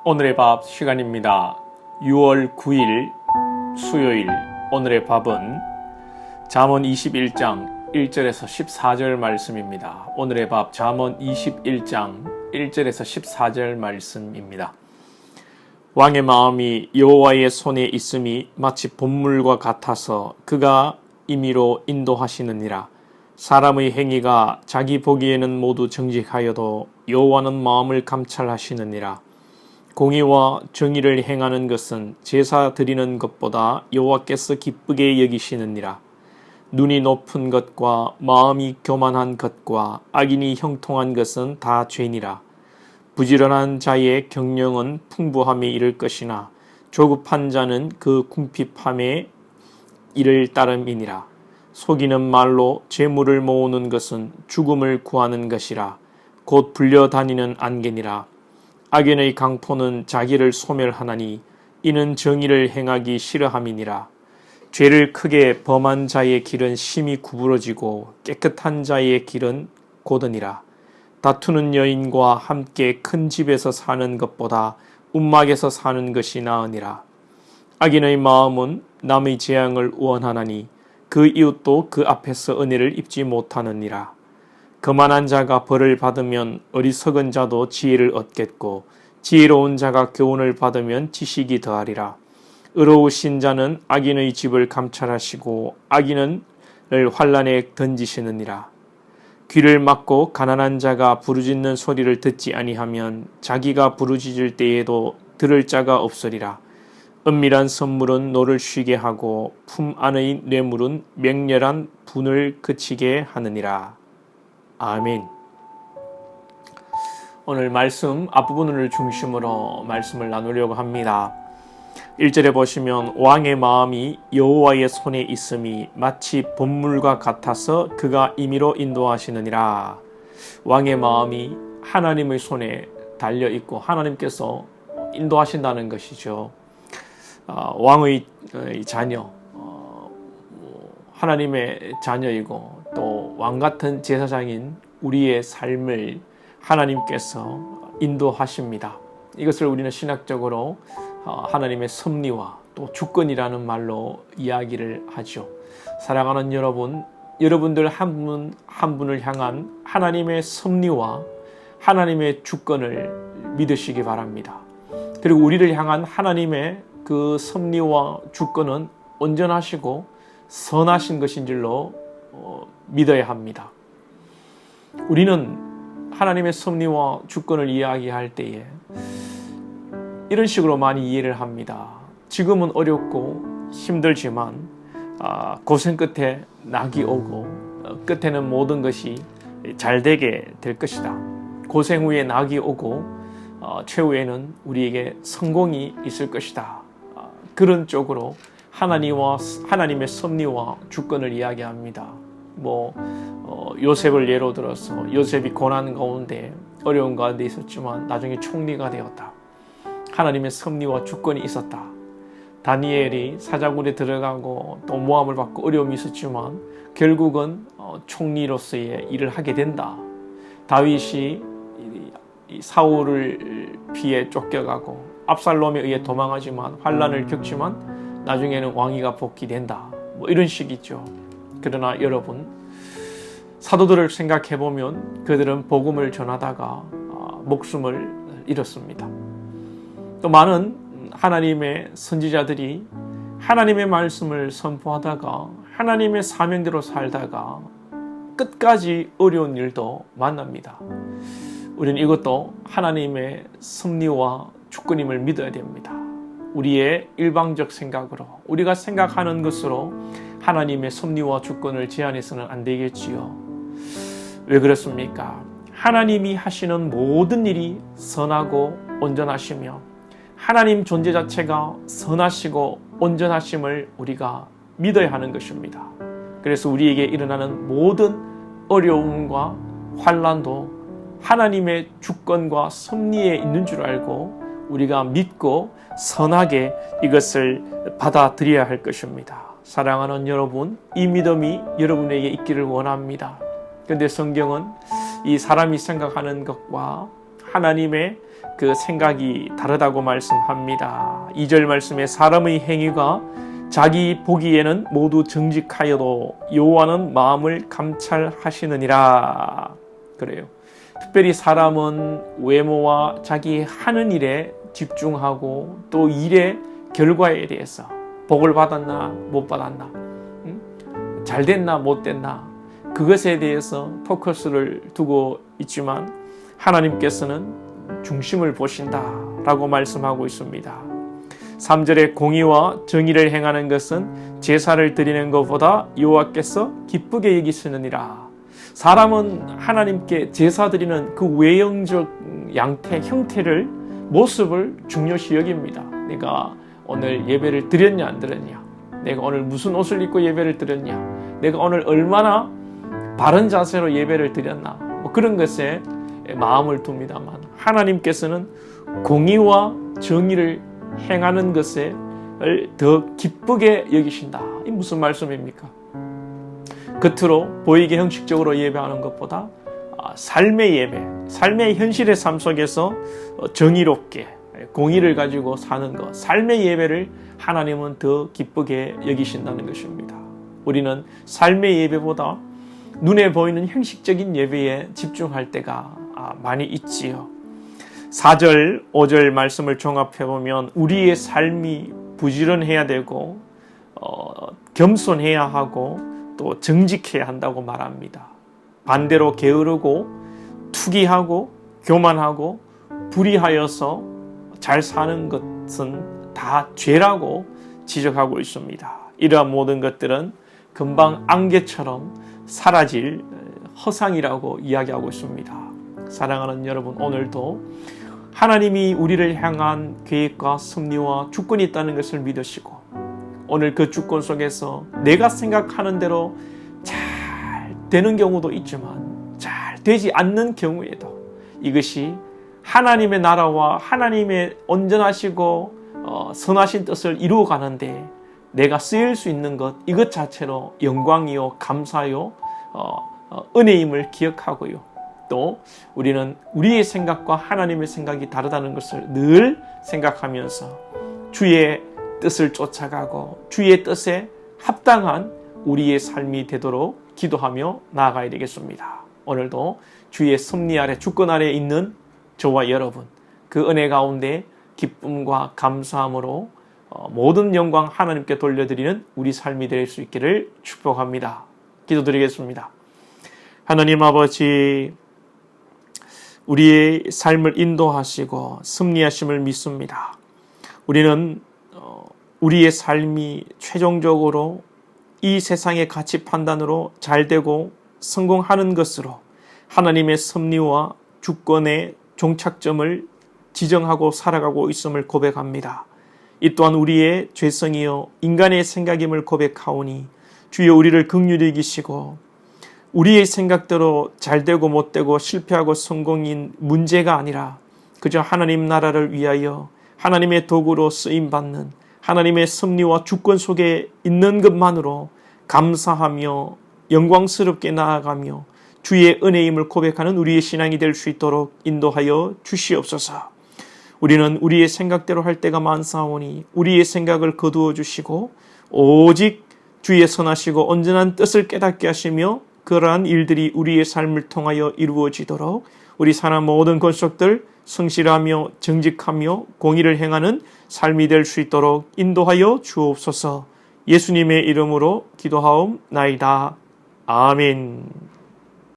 오늘의 밥 시간입니다. 6월 9일 수요일 오늘의 밥은 잠언 21장 1절에서 14절 말씀입니다. 오늘의 밥 잠언 21장 1절에서 14절 말씀입니다. 왕의 마음이 여호와의 손에 있음이 마치 봇물과 같아서 그가 임의로 인도하시느니라. 사람의 행위가 자기 보기에는 모두 정직하여도 여호와는 마음을 감찰하시느니라. 공의와 정의를 행하는 것은 제사 드리는 것보다 여호와께서 기쁘게 여기시느니라. 눈이 높은 것과 마음이 교만한 것과 악인이 형통한 것은 다 죄니라. 부지런한 자의 경영은 풍부함에 이를 것이나 조급한 자는 그 궁핍함에 이를 따름이니라. 속이는 말로 재물을 모으는 것은 죽음을 구하는 것이라. 곧 불려다니는 안개니라. 악인의 강포는 자기를 소멸하나니 이는 정의를 행하기 싫어함이니라. 죄를 크게 범한 자의 길은 심히 구부러지고 깨끗한 자의 길은 고드니라. 다투는 여인과 함께 큰 집에서 사는 것보다 움막에서 사는 것이 나으니라. 악인의 마음은 남의 재앙을 원하나니 그 이웃도 그 앞에서 은혜를 입지 못하느니라. 거만한 자가 벌을 받으면 어리석은 자도 지혜를 얻겠고 지혜로운 자가 교훈을 받으면 지식이 더하리라. 의로우신 자는 악인의 집을 감찰하시고 악인을 환난에 던지시느니라. 귀를 막고 가난한 자가 부르짖는 소리를 듣지 아니하면 자기가 부르짖을 때에도 들을 자가 없으리라. 은밀한 선물은 노를 쉬게 하고 품 안의 뇌물은 맹렬한 분을 그치게 하느니라. 아멘. 오늘 말씀 앞부분을 중심으로 말씀을 나누려고 합니다. 1절에 보시면 왕의 마음이 여호와의 손에 있음이 마치 봇물과 같아서 그가 임의로 인도하시느니라. 왕의 마음이 하나님의 손에 달려 있고 하나님께서 인도하신다는 것이죠. 왕의 자녀, 하나님의 자녀이고 또 왕 같은 제사장인 우리의 삶을 하나님께서 인도하십니다. 이것을 우리는 신학적으로 하나님의 섭리와 또 주권이라는 말로 이야기를 하죠. 사랑하는 여러분, 여러분들 한 분 한 분을 향한 하나님의 섭리와 하나님의 주권을 믿으시기 바랍니다. 그리고 우리를 향한 하나님의 그 섭리와 주권은 온전하시고 선하신 것인 줄로 믿어야 합니다. 우리는 하나님의 섭리와 주권을 이야기할 때에 이런 식으로 많이 이해를 합니다. 지금은 어렵고 힘들지만 고생 끝에 낙이 오고 끝에는 모든 것이 잘 되게 될 것이다. 고생 후에 낙이 오고 최후에는 우리에게 성공이 있을 것이다. 그런 쪽으로 하나님의 섭리와 주권을 이야기합니다. 요셉을 예로 들어서 요셉이 고난 가운데 어려운 가운데 있었지만 나중에 총리가 되었다. 하나님의 섭리와 주권이 있었다. 다니엘이 사자굴에 들어가고 또 모함을 받고 어려움이 있었지만 결국은 총리로서의 일을 하게 된다. 다윗이 사울을 피해 쫓겨가고 압살롬에 의해 도망하지만 환난을 겪지만 나중에는 왕위가 복귀된다. 이런 식이죠. 그러나 여러분, 사도들을 생각해보면 그들은 복음을 전하다가 목숨을 잃었습니다. 또 많은 하나님의 선지자들이 하나님의 말씀을 선포하다가 하나님의 사명대로 살다가 끝까지 어려운 일도 만납니다. 우리는 이것도 하나님의 섭리와 주권임을 믿어야 됩니다. 우리의 일방적 생각으로 우리가 생각하는 것으로 하나님의 섭리와 주권을 제한해서는 안 되겠지요. 왜 그렇습니까? 하나님이 하시는 모든 일이 선하고 온전하시며 하나님 존재 자체가 선하시고 온전하심을 우리가 믿어야 하는 것입니다. 그래서 우리에게 일어나는 모든 어려움과 환난도 하나님의 주권과 섭리에 있는 줄 알고 우리가 믿고 선하게 이것을 받아들여야 할 것입니다. 사랑하는 여러분, 이 믿음이 여러분에게 있기를 원합니다. 그런데 성경은 이 사람이 생각하는 것과 하나님의 그 생각이 다르다고 말씀합니다. 2절 말씀에 사람의 행위가 자기 보기에는 모두 정직하여도 여호와는 마음을 감찰하시느니라. 그래요. 특별히 사람은 외모와 자기 하는 일에 집중하고 또 일의 결과에 대해서 복을 받았나 못 받았나, 잘 됐나 못 됐나, 그것에 대해서 포커스를 두고 있지만 하나님께서는 중심을 보신다라고 말씀하고 있습니다. 3절에 공의와 정의를 행하는 것은 제사를 드리는 것보다 여호와께서 기쁘게 여기시느니라. 사람은 하나님께 제사 드리는 그 외형적 양태, 형태를, 모습을 중요시 여깁니다. 내가 오늘 예배를 드렸냐 안 드렸냐, 내가 오늘 무슨 옷을 입고 예배를 드렸냐, 내가 오늘 얼마나 바른 자세로 예배를 드렸나, 뭐 그런 것에 마음을 둡니다만 하나님께서는 공의와 정의를 행하는 것을 더 기쁘게 여기신다. 이 무슨 말씀입니까? 겉으로 보이게 형식적으로 예배하는 것보다 삶의 예배, 삶의 현실의 삶 속에서 정의롭게 공의를 가지고 사는 것, 삶의 예배를 하나님은 더 기쁘게 여기신다는 것입니다. 우리는 삶의 예배보다 눈에 보이는 형식적인 예배에 집중할 때가 많이 있지요. 4절, 5절 말씀을 종합해보면 우리의 삶이 부지런해야 되고 겸손해야 하고 또 정직해야 한다고 말합니다. 반대로 게으르고 투기하고 교만하고 불의하여서 잘 사는 것은 다 죄라고 지적하고 있습니다. 이러한 모든 것들은 금방 안개처럼 사라질 허상이라고 이야기하고 있습니다. 사랑하는 여러분, 오늘도 하나님이 우리를 향한 계획과 섭리와 주권이 있다는 것을 믿으시고 오늘 그 주권 속에서 내가 생각하는 대로 잘 되는 경우도 있지만 잘 되지 않는 경우에도 이것이 하나님의 나라와 하나님의 온전하시고 선하신 뜻을 이루어가는데 내가 쓰일 수 있는 것, 이것 자체로 영광이요 감사요 은혜임을 기억하고요. 또 우리는 우리의 생각과 하나님의 생각이 다르다는 것을 늘 생각하면서 주의 뜻을 쫓아가고 주의 뜻에 합당한 우리의 삶이 되도록 기도하며 나아가야 되겠습니다. 오늘도 주의 섭리 아래, 주권 아래 있는 저와 여러분, 그 은혜 가운데 기쁨과 감사함으로 모든 영광 하나님께 돌려드리는 우리 삶이 될 수 있기를 축복합니다. 기도드리겠습니다. 하나님 아버지, 우리의 삶을 인도하시고 섭리하심을 믿습니다. 우리는 우리의 삶이 최종적으로 이 세상의 가치 판단으로 잘되고 성공하는 것으로 하나님의 섭리와 주권의 종착점을 지정하고 살아가고 있음을 고백합니다. 이 또한 우리의 죄성이요 인간의 생각임을 고백하오니 주여 우리를 긍휼히 여기시고 우리의 생각대로 잘되고 못되고 실패하고 성공인 문제가 아니라 그저 하나님 나라를 위하여 하나님의 도구로 쓰임받는 하나님의 섭리와 주권 속에 있는 것만으로 감사하며 영광스럽게 나아가며 주의 은혜임을 고백하는 우리의 신앙이 될 수 있도록 인도하여 주시옵소서. 우리는 우리의 생각대로 할 때가 많사오니 우리의 생각을 거두어 주시고 오직 주의 선하시고 온전한 뜻을 깨닫게 하시며 그러한 일들이 우리의 삶을 통하여 이루어지도록 우리 사람 모든 권속들 성실하며 정직하며 공의를 행하는 삶이 될 수 있도록 인도하여 주옵소서. 예수님의 이름으로 기도하옵나이다. 아멘.